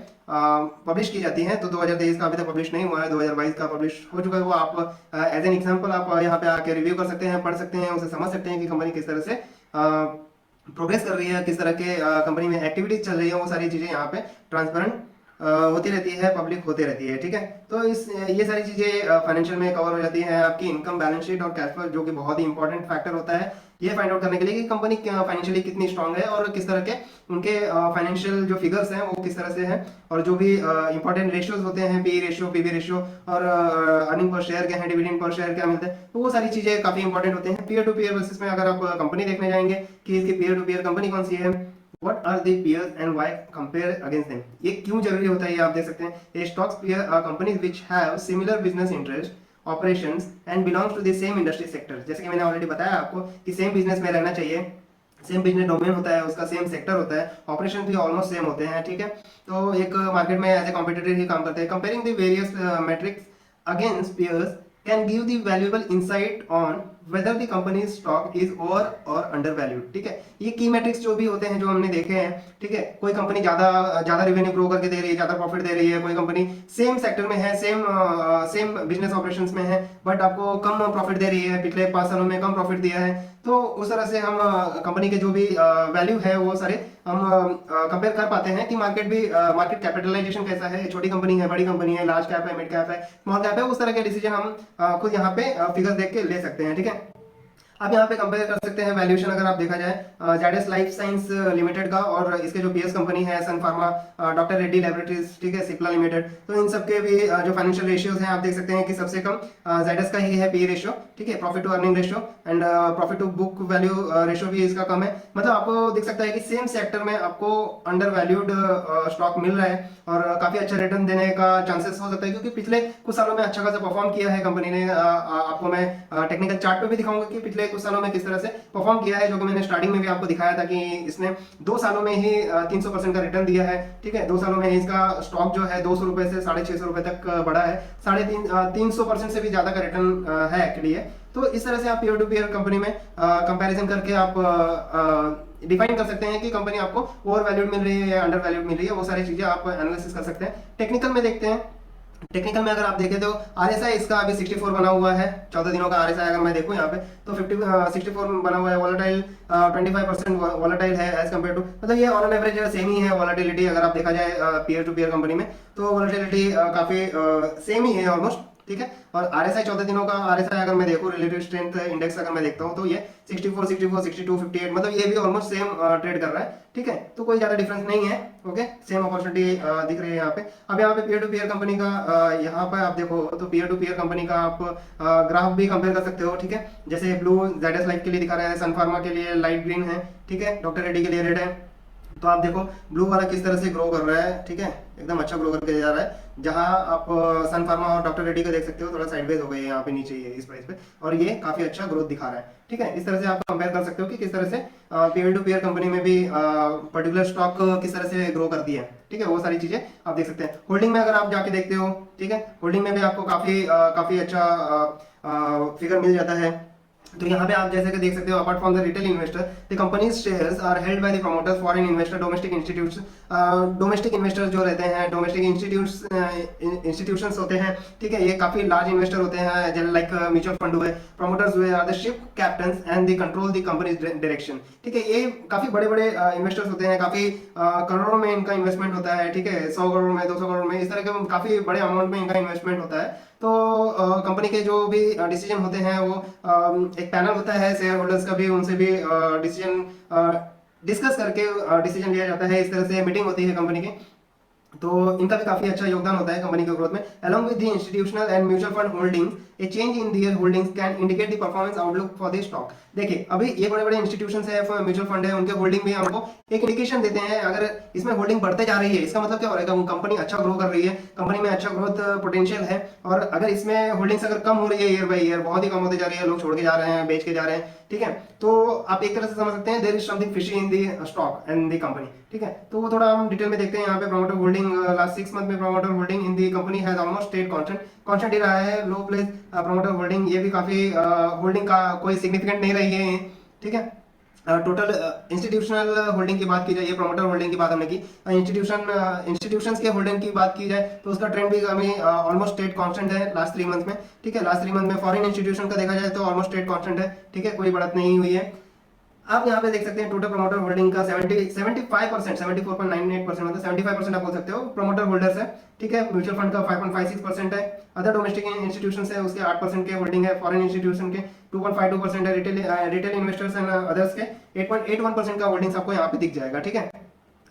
पब्लिश की जाती हैं। तो 2023 का अभी तक पब्लिश नहीं हुआ है, 2022 का पब्लिश हो चुका है। वो आप एज एन एग्जाम्पल आप यहाँ पे आके रिव्यू कर सकते हैं, पढ़ सकते हैं, उसे समझ सकते हैं कि कंपनी किस तरह से प्रोग्रेस कर रही है, किस तरह के कंपनी में एक्टिविटीज चल रही है, वो सारी चीजें यहाँ पे ट्रांसपेरेंट होती रहती है, पब्लिक होती रहती है, ठीक है। तो ये सारी चीजें फाइनेंशियल में कवर हो जाती है। आपकी इनकम, बैलेंस शीट और कैश फ्लो, जो कि बहुत ही इंपॉर्टेंट फैक्टर होता है ये फाइंड आउट करने के लिए कि कंपनी फाइनेंशियली कितनी स्ट्रांग है, और किस तरह के उनके फाइनेंशियल जो फिगर्स हैं वो किस तरह से हैं, और जो भी इंपॉर्टेंट रेशियोज होते हैं, पी रेशियो, पीबी रेशियो, और अर्निंग पर शेयर क्या है, डिविडेंड पर शेयर क्या मिलता है, तो वो सारी चीजें काफी इंपॉर्टेंट होते हैं। पीयर टू पीयर बेसिस में अगर आप कंपनी देखने जाएंगे कि इसकी पीयर टू पीयर कंपनी कौन सी है, What are the peers and why compare against them? ये क्यों जरूरी होता है ये आप देख सकते हैं। ये stocks peer are companies which have similar business interest, operations and belongs to the same industry sector। जैसे कि मैंने ऑलरेडी बताया आपको कि सेम बिजनेस में रहना चाहिए, सेम बिजनेस डोमेन होता है उसका, सेम सेक्टर होता है, ऑपरेशन भी ऑलमोस्ट सेम होते हैं, ठीक है। तो एक मार्केट में एज ए कॉम्पिटिटर ही काम करते हैं। Comparing the various matrix against peers can give the valuable insight on whether the company's stock is over or undervalued, ठीक है। ये की मैट्रिक्स जो भी होते हैं जो हमने देखे हैं, ठीक है। कोई कंपनी ज्यादा ज्यादा रेवेन्यू ग्रो करके दे रही है, ज्यादा प्रॉफिट दे रही है, कोई कंपनी सेम सेक्टर में है, सेम बिजनेस ऑपरेशंस में है, बट आपको कम प्रॉफिट दे रही है, पिछले 5 सालों में कम प्रॉफिट दिया है। तो उस तरह से हम कंपनी के जो भी वैल्यू है वो सारे हम कंपेयर कर पाते हैं कि मार्केट कैपिटलाइजेशन कैसा है, छोटी कंपनी है, बड़ी कंपनी है, लार्ज कैप है, मिड कैप है, स्मॉल कैप है, उस तरह के डिसीजन हम खुद यहाँ पे फिगर देख के ले सकते हैं, ठीक है। आप यहाँ पे कंपेयर कर सकते हैं वैल्यूएशन अगर आप देखा जाए जायडस लाइफ साइंस लिमिटेड का और इसके जो पीएस कंपनी है सन फार्मा, डॉक्टर रेड्डी लैबोरेटरीज, ठीक है, सिप्ला लिमिटेड। तो इन सबके भी जो फाइनेंशियल रेशियोज हैं आप देख सकते हैं कि सबसे कम जायडस का ही है पी रेशियो, ठीक है, profit to earning ratio, and profit to book value ratio भी इसका कम है। मतलब आपको दिख सकता है कि सेम सेक्टर में आपको अंडर वैल्यूड स्टॉक मिल रहा है और काफी अच्छा रिटर्न देने का चांसेस हो सकता है, क्योंकि पिछले कुछ सालों में अच्छा खासा परफॉर्म किया है कंपनी ने। आपको मैं टेक्निकल चार्ट पे भी दिखाऊंगा कि पिछले कुछ सालों में किस तरह से परफॉर्म किया है, जो कि मैंने स्टार्टिंग में भी आपको दिखाया था कि इसने 2 सालों में ही 300% का रिटर्न दिया है, ठीक है। 2 सालों में इसका स्टॉक जो है 200 रुपए से 650 रुपए तक बढ़ा है, 350% से भी ज्यादा का रिटर्न है एक्चुअली। तो इस तरह से आप पीयर टू पीयर कंपनी में कंपैरिजन करके आप डिफाइन कर सकते हैं कि कंपनी आपको ओवर वैल्यूड मिल रही है या अंडर वैल्यूड मिल रही है, वो सारी चीजें आप एनालिसिस कर सकते हैं। टेक्निकल में देखते हैं। टेक्निकल में अगर आप देखें तो आरएसआई इसका अभी 64 बना हुआ है, 14 दिनों का आरएसआई अगर मैं देखूं यहाँ पे तो 64 बना हुआ है। वॉलेटाइल 25% वॉलेटाइल है एज कम्पेयर टू, मतलब ये ऑन एन एवरेज सेम ही है वॉलेटिलिटी। अगर आप देखा जाए पीयर टू पीयर कंपनी में तो वॉलेटिलिटी काफी सेम ही है ऑलमोस्ट, ठीक है। और आरएसआई 14 दिनों का आरएसआई अगर मैं देखूं, रिलेटिव स्ट्रेंथ इंडेक्स अगर मैं देखता हूं तो ये 64 62 62 58, मतलब ये भी ऑलमोस्ट सेम ट्रेड कर रहा है, ठीक है। तो कोई ज्यादा डिफरेंस नहीं है, ओके। सेम अपॉर्चुनिटी दिख रही है यहाँ पे। अब यहाँ पे पीयर टू पीयर कंपनी का यहाँ पे आप देखो तो पीयर टू पीयर कंपनी का आप ग्राफ भी कंपेयर कर सकते हो, ठीक है। जैसे ब्लू जेडएस लाइफ के लिए दिखा रहा है, सन फार्मा के लिए लाइट ग्रीन है, ठीक है, डॉक्टर रेड्डी के लिए रेड है। तो आप देखो ब्लू वाला किस तरह से ग्रो कर रहा है, ठीक है, एकदम अच्छा ग्रो करके जा रहा है। जहां आप सन फार्मा और डॉक्टर रेड्डी को देख सकते हो थोड़ा साइडवेज हो गई है यहाँ पे नीचे ये इस प्राइस पे, और ये काफी अच्छा ग्रोथ दिखा रहा है, ठीक है। इस तरह से आप कंपेयर कर सकते हो कि किस तरह से पीयर टू पीयर कंपनी में भी पर्टिकुलर स्टॉक किस तरह से ग्रो करती है, ठीक है। वो सारी चीजें आप देख सकते हैं। होल्डिंग में अगर आप जाके देखते हो, ठीक है, होल्डिंग में भी आपको काफी अच्छा फिगर मिल जाता है। तो यहाँ पे आप जैसे कि देख सकते हो, apart from the retail investor the company's shares are held by the promoters, foreign investor, domestic institutes. Domestic investors जो रहते हैं, डोमेस्टिक इंस्टीट्यूशंस होते हैं, ठीक है, ये काफी लार्ज इन्वेस्टर होते हैं, जैसे लाइक म्यूचुअल फंड हुए, प्रमोटर्स हुए, are the ship captains and the control the company's direction, ठीक है। ये काफी बड़े बड़े इन्वेस्टर्स होते हैं, काफी करोड़ों में इनका इन्वेस्टमेंट होता है, ठीक है, 100 करोड़ में, 200 करोड़ में, इस तरह के काफी बड़े अमाउंट में इनका इन्वेस्टमेंट होता है। तो कंपनी के जो भी डिसीजन होते हैं वो एक पैनल होता है शेयर होल्डर्स का भी, उनसे भी डिसीजन डिस्कस करके डिसीजन लिया जाता है। इस तरह से मीटिंग होती है कंपनी की, तो इनका भी काफी अच्छा योगदान होता है कंपनी के ग्रोथ में। Along with the institutional and mutual fund holdings, A change in their holdings can indicate the performance outlook for the stock. देखिए अभी ये बड़े बड़े इंस्टीट्यूशंस है, म्यूचुअल फंड है, उनके होल्डिंग भी हमको एक इंडिकेशन देते हैं। अगर इसमें होल्डिंग बढ़ते जा रही है, इसका मतलब क्या हो रहा है, कंपनी अच्छा ग्रो कर रही है, कंपनी में अच्छा ग्रोथ पोटेंशियल है। और अगर इसमें होल्डिंग्स अगर कम हो रही है ईयर बाय ईयर, बहुत ही कम होती जा रही है, लोग छोड़ के जा रहे हैं, बेच के जा रहे हैं, ठीक है, तो आप एक तरह से समझ सकते हैं there is something fishy in the stock and the company, ठीक है। तो वो थोड़ा हम डिटेल में देखते हैं। यहाँ पे प्रमोटर होल्डिंग लास्ट 6 मंथ में promoter holding in the company has almost stayed constant ही रहा है। लो प्लेस प्रमोटर होल्डिंग, ये भी काफी होल्डिंग का कोई सिग्निफिकेंट नहीं रही है, ठीक है। टोटल इंस्टीट्यूशनल होल्डिंग की बात की जाए, ये प्रमोटर होल्डिंग की बात हमने की, इंस्टीट्यूशंस के होल्डिंग की बात की जाए तो उसका ट्रेंड भी हमें ऑलमोस्ट स्टेट कांस्टेंट है लास्ट 3 मंथ में, ठीक है। लास्ट 3 मंथ में फॉरेन इंस्टीट्यूशन का देखा जाए तो ऑलमोस्ट स्टेट कांस्टेंट है, ठीक है, कोई बढ़त नहीं हुई है। आप यहाँ पे देख सकते हैं टोटल प्रमोटर होल्डिंग का 75%, 74.98%, मतलब 75% आप बोल सकते हो प्रमोटर होल्डर्स है, ठीक है। म्यूचुअल फंड का 5.56% है, अदर डोमेस्टिक इंस्टीट्यूशन है उसके 8% के होल्डिंग है, फॉरेन इंस्टीट्यूशन के 2.52% है, रिटेल इन्वेस्टर्स एंड अदर्स के 8.81% का होल्डिंग्स आपको यहाँ पे दिख जाएगा, ठीक है।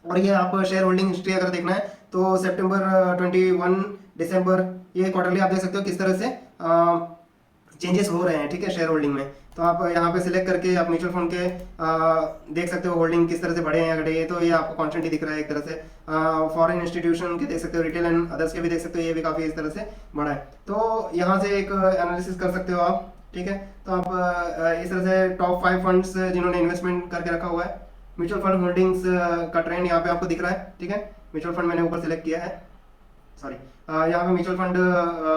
और ये आप शेयर होल्डिंग हिस्ट्री अगर देखना है तो सितंबर 21 दिसंबर, ये क्वार्टरली आप देख सकते हो किस तरह से चेंजेस हो रहे हैं, ठीक है, शेयर होल्डिंग में। तो आप यहाँ पे सिलेक्ट करके आप म्यूचुअल फंड के देख सकते हो होल्डिंग किस तरह से बढ़े हैं या घटे हैं, तो ये आपको कॉन्स्टेंट ही दिख रहा है एक तरह से। फॉरेन इंस्टीट्यूशन के देख सकते हो, रिटेल एंड अदर्स के भी देख सकते हो, ये भी काफी इस तरह से बढ़ा है। तो यहाँ से एक एनालिसिस कर सकते हो आप, ठीक है। तो आप इस तरह से टॉप 5 फंड्स जिन्होंने इन्वेस्टमेंट करके रखा हुआ है, म्यूचुअल फंड होल्डिंग्स का ट्रेंड यहाँ पे आपको दिख रहा है, ठीक है। म्यूचुअल फंड मैंने ऊपर सिलेक्ट किया है, सॉरी, यहाँ पे म्यूचुअल फंड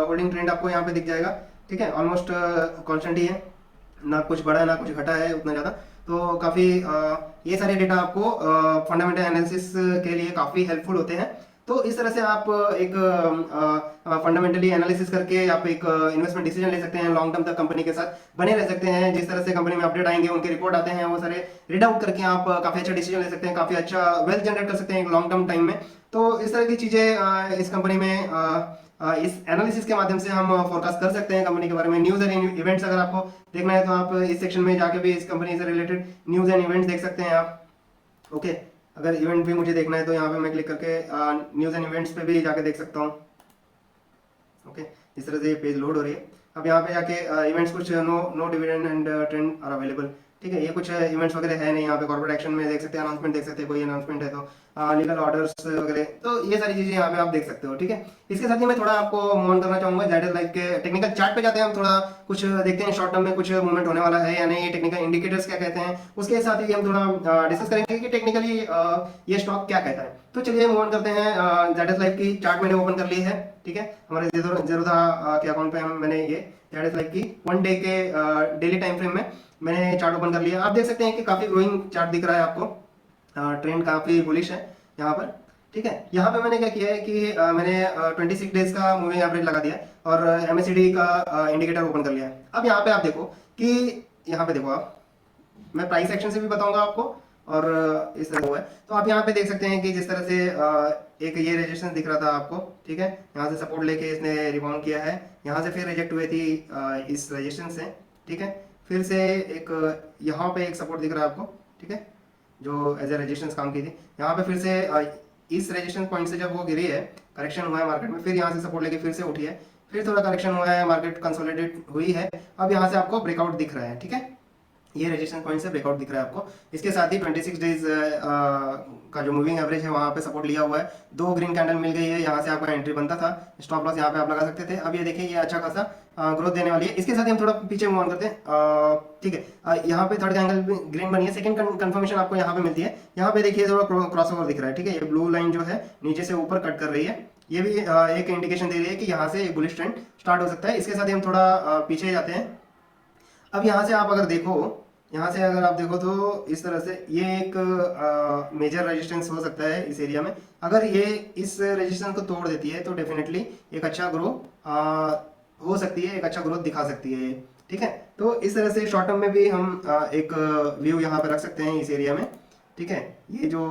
होल्डिंग ट्रेंड आपको यहाँ पे दिख जाएगा, ठीक है। ऑलमोस्ट कांस्टेंट ही है, ना कुछ बढ़ा है ना कुछ घटा है उतना ज़्यादा। तो काफ़ी ये सारे डेटा आपको फंडामेंटल एनालिसिस के लिए काफ़ी हेल्पफुल होते हैं। तो इस तरह से आप एक फंडामेंटली एनालिसिस करके आप एक इन्वेस्टमेंट डिसीजन ले सकते हैं, लॉन्ग टर्म तक कंपनी के साथ बने रह सकते हैं। जिस तरह से कंपनी में अपडेट आएंगे, उनके रिपोर्ट आते हैं, वो सारे रीड आउट करके आप काफ़ी अच्छा डिसीजन ले सकते हैं, काफ़ी अच्छा वेल्थ जनरेट कर सकते हैं एक लॉन्ग टर्म टाइम में। तो इस तरह की चीज़ें इस कंपनी में इस एनालिसिस के माध्यम से हम फोरकास्ट कर सकते हैं कंपनी के बारे में। न्यूज़ एंड इवेंट्स अगर आपको देखना है तो आप इस सेक्शन में जाके भी इस कंपनी से रिलेटेड न्यूज़ एंड इवेंट्स देख सकते हैं आप, ओके। अगर इवेंट भी मुझे देखना है तो यहाँ पे मैं क्लिक करके न्यूज़ एंड इवेंट्स पे भी जाके देख सकता हूँ, ओके। इस तरह से ये पेज लोड हो रही है। अब यहाँ पे जाके इवेंट्स कुछ no dividend and trend are available, ठीक है। ये कुछ इवेंट्स वगैरह है नहीं, यहाँ पे कॉर्पोरेट एक्शन में देख सकते हैं, अनाउंसमेंट देख सकते हैं, कोई अनाउंसमेंट है तो लीगल ऑर्डर्स वगैरह, तो ये सारी चीजें यहाँ पे आप देख सकते हो, ठीक है। इसके साथ ही मैं थोड़ा आपको मूव ऑन करना चाहूंगा जायडेस लाइफ के टेक्निकल चार्ट पे जाते हैं हम, थोड़ा कुछ देखते हैं शॉर्ट टर्म में कुछ मूवमेंट होने वाला है या नहीं, टेक्निकल इंडिकेटर्स क्या कहते हैं, उसके साथ ही हम थोड़ा डिस्कस करेंगे कि टेक्निकली ये स्टॉक क्या कहता है। तो चलिए मूव ऑन करते हैं। जायडेस लाइफ की चार्ट मैंने ओपन कर ली है, ठीक है। हमारे जेरोधा के अकाउंट पे मैंने ये जायडेस लाइफ की 1 डे के डेली टाइम फ्रेम में मैंने चार्ट ओपन कर लिया। आप देख सकते हैं कि काफ़ी ग्रोइंग चार्ट दिख रहा है आपको, ट्रेंड काफ़ी बुलिश है यहाँ पर, ठीक है। यहाँ पे मैंने क्या किया है कि मैंने 26 डेज का मूविंग एवरेज लगा दिया है और MACD का इंडिकेटर ओपन कर लिया है। अब यहाँ पे आप देखो कि यहाँ पे देखो आप, मैं प्राइस एक्शन से भी बताऊंगा आपको और इस तरह हुआ है। तो आप यहाँ पे देख सकते हैं कि जिस तरह से एक ये रेजिस्टेंस दिख रहा था आपको, ठीक है, यहाँ से सपोर्ट लेके इसने रिबाउंड किया है, यहाँ से फिर रिजेक्ट हुई थी इस रेजिस्टेंस से, ठीक है, फिर से एक यहाँ पे एक सपोर्ट दिख रहा है आपको, ठीक है, जो एज ए रेजिस्टेंस काम की थी। यहाँ पे फिर से इस रेजिस्टेंस पॉइंट से जब वो गिरी है, करेक्शन हुआ है मार्केट में, फिर यहाँ से सपोर्ट लेके फिर से उठी है, फिर थोड़ा करेक्शन हुआ है, मार्केट कंसोलिडेट हुई है, अब यहाँ से आपको ब्रेकआउट दिख रहा है, ठीक है, ये रेजिस्टेंस पॉइंट से ब्रेकआउट दिख रहा है आपको। इसके साथ ही 26 डेज का जो मूविंग एवरेज है वहाँ पे सपोर्ट लिया हुआ है, 2 ग्रीन कैंडल मिल गई है, यहाँ से आपका एंट्री बनता था, स्टॉप लॉस यहाँ पे आप लगा सकते थे। अब ये देखिए ये अच्छा खासा ग्रोथ देने वाली है। इसके साथ ही हम थोड़ा पीछे मूव ऑन करते हैं, ठीक है, यहाँ पे थर्ड कैंडल ग्रीन बनी है, सेकंड कंफर्मेशन आपको यहाँ पे मिलती है। यहाँ पे देखिए थोड़ा क्रॉसओवर दिख रहा है, ठीक है, ये ब्लू लाइन जो है नीचे से ऊपर कट कर रही है, ये भी एक इंडिकेशन दे रही है कि यहाँ से एक बुलिश ट्रेंड स्टार्ट हो सकता है। इसके साथ ही हम थोड़ा पीछे जाते हैं। अब यहाँ से आप अगर देखो, यहाँ से अगर आप देखो तो इस तरह से ये एक मेजर रेजिस्टेंस हो सकता है इस एरिया में। अगर ये इस रेजिस्टेंस को तोड़ देती है तो डेफिनेटली एक अच्छा ग्रो हो सकती है, एक अच्छा ग्रोथ दिखा सकती है, ठीक है। तो इस तरह से शॉर्ट टर्म में भी हम एक व्यू यहाँ पे रख सकते हैं इस एरिया में, ठीक है। ये जो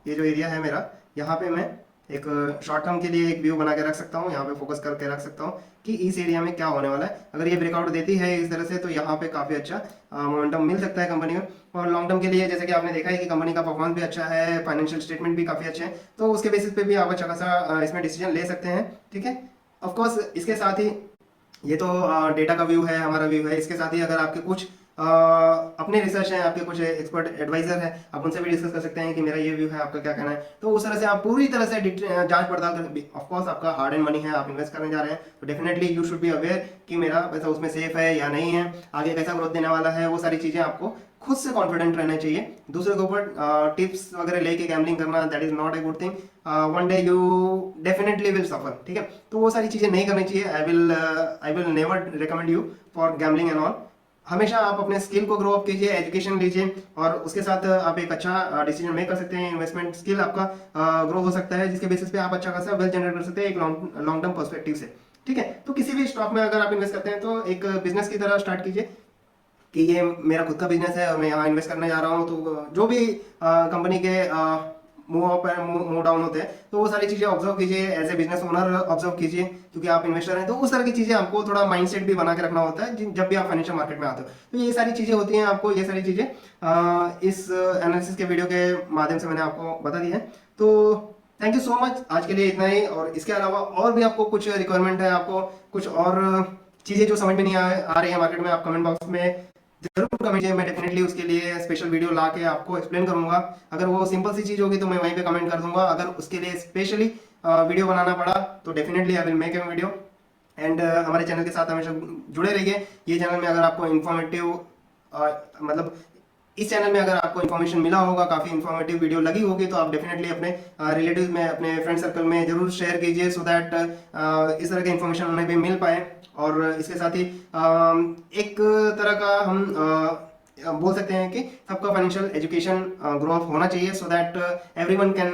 एरिया है मेरा, यहाँ पे मैं एक शॉर्ट टर्म के लिए एक व्यू बना के रख सकता हूँ, यहाँ पे फोकस करके रख सकता हूँ कि इस एरिया में क्या होने वाला है। अगर ये ब्रेकआउट देती है इस तरह से तो यहाँ पे काफ़ी अच्छा मोमेंटम मिल सकता है कंपनी में। और लॉन्ग टर्म के लिए जैसे कि आपने देखा है कि कंपनी का परफॉर्मेंस भी अच्छा है, फाइनेंशियल स्टेटमेंट भी काफ़ी अच्छे हैं, तो उसके बेसिस पे भी आप अच्छा खासा इसमें डिसीजन ले सकते हैं, ठीक है। ऑफकोर्स इसके साथ ही ये तो डेटा का व्यू है, हमारा व्यू है। इसके साथ ही अगर आपके कुछ अपने रिसर्च है, आपके कुछ एक्सपर्ट एडवाइजर है, आप उनसे भी डिस्कस कर सकते हैं कि मेरा ये व्यू है, आपका क्या कहना है। तो उस तरह से आप पूरी तरह से जांच पड़ताल कर, ऑफकोर्स आपका हार्ड एंड मनी है, आप इन्वेस्ट करने जा रहे हैं, तो definitely you should be aware कि मेरा पैसा उसमें सेफ है या नहीं है, आगे कैसा ग्रोथ देने वाला है, वो सारी चीज़ें आपको खुद से कॉन्फिडेंट रहना चाहिए। दूसरे के ऊपर टिप्स वगैरह लेके गैम्बलिंग करना, that is not a good thing, one day you definitely will suffer, ठीक है। तो वो सारी चीज़ें नहीं करनी चाहिए। I will never recommend you for gambling and all. हमेशा आप अपने स्किल को ग्रो अप कीजिए, एजुकेशन लीजिए और उसके साथ आप एक अच्छा डिसीजन मेक कर सकते हैं। इन्वेस्टमेंट स्किल आपका ग्रो हो सकता है, जिसके बेसिस पे आप अच्छा खासा वेल्थ जनरेट कर सकते हैं एक लॉन्ग टर्म पर्सपेक्टिव से, ठीक है। तो किसी भी स्टॉक में अगर आप इन्वेस्ट करते हैं तो एक बिजनेस की तरह स्टार्ट कीजिए कि ये मेरा खुद का बिजनेस है और मैं यहाँ इन्वेस्ट करने जा रहा हूँ। तो जो भी कंपनी के move up and move down होते हैं तो वो सारी चीज़ें ऑब्जर्व कीजिए, as a business owner observe कीजिए, क्योंकि आप इन्वेस्टर हैं। तो उस तरह की चीज़ें आपको थोड़ा माइंडसेट भी बना के रखना होता है जब भी आप फाइनेंशियल मार्केट में आते हो। तो ये सारी चीज़ें होती हैं, आपको ये सारी चीज़ें इस एनालिसिस के वीडियो के माध्यम से मैंने आपको बता दी है। तो थैंक यू सो मच, आज के लिए इतना ही। और इसके अलावा और भी आपको कुछ रिक्वायरमेंट है, आपको कुछ और चीज़ें जो समझ में नहीं आ रही है मार्केट में, आप कमेंट बॉक्स में जरूर कमेंट कीजिए, मैं डेफिनेटली उसके लिए स्पेशल वीडियो ला के आपको एक्सप्लेन करूंगा। अगर वो सिंपल सी चीज़ होगी तो मैं वहीं पे कमेंट कर दूंगा, अगर उसके लिए स्पेशली वीडियो बनाना पड़ा तो definitely I will make a video. And हमारे चैनल के साथ हमेशा जुड़े रहिए। ये चैनल में अगर आपको इन्फॉर्मेटिव मतलब इस चैनल में अगर आपको इन्फॉर्मेशन मिला होगा, काफ़ी इन्फॉर्मेटिव वीडियो लगी होगी, तो आप डेफिनेटली अपने रिलेटिव्स में, अपने फ्रेंड सर्कल में जरूर शेयर कीजिए, सो दैट इस तरह की इन्फॉर्मेशन उन्हें भी मिल पाए। और इसके साथ ही एक तरह का हम बोल सकते हैं कि सबका फाइनेंशियल एजुकेशन ग्रो अप होना चाहिए, so that everyone can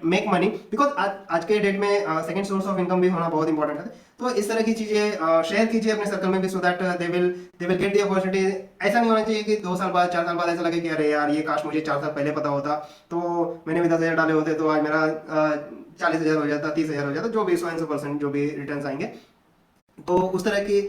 make money, because आज के डेट में सेकंड सोर्स ऑफ इनकम भी होना बहुत इंपॉर्टेंट है। तो इस तरह की चीज़ें शेयर कीजिए अपने सर्कल में भी, so that they will get the opportunity. ऐसा नहीं होना चाहिए कि 2 साल बाद 4 साल बाद ऐसा लगे कि अरे यार ये काश मुझे 4 साल पहले पता होता, तो मैंने भी 10,000 डाले होते तो आज मेरा 40,000 हो जाता, 30,000 हो जाता, जो भी 100% जो भी रिटर्न आएंगे। तो उस तरह की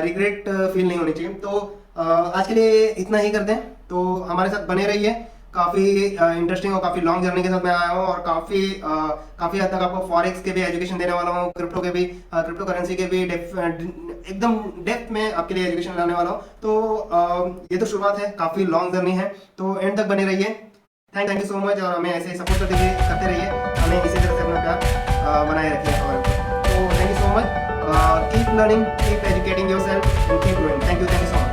रिग्रेट फील नहीं होनी चाहिए। तो आज के लिए इतना ही करते हैं। तो हमारे साथ बने रहिए, काफ़ी इंटरेस्टिंग और काफ़ी लॉन्ग जर्नी के साथ मैं आया हूँ, और काफ़ी हद तक आपको फॉरेक्स के भी एजुकेशन देने वाला हूँ, क्रिप्टो के भी, क्रिप्टो करेंसी के भी एकदम डेप्थ में आपके लिए एजुकेशन लाने वाला हूँ। तो ये तो शुरुआत है, काफ़ी लॉन्ग जर्नी है, तो एंड तक बने रहिए। थैंक यू सो मच, और हमें ऐसे ही सपोर्ट करते रहिए, हमें इसी तरह से अपना प्यार बनाए रखिए। तो thank you so much, keep learning, keep educating yourself and keep growing. Thank you so much.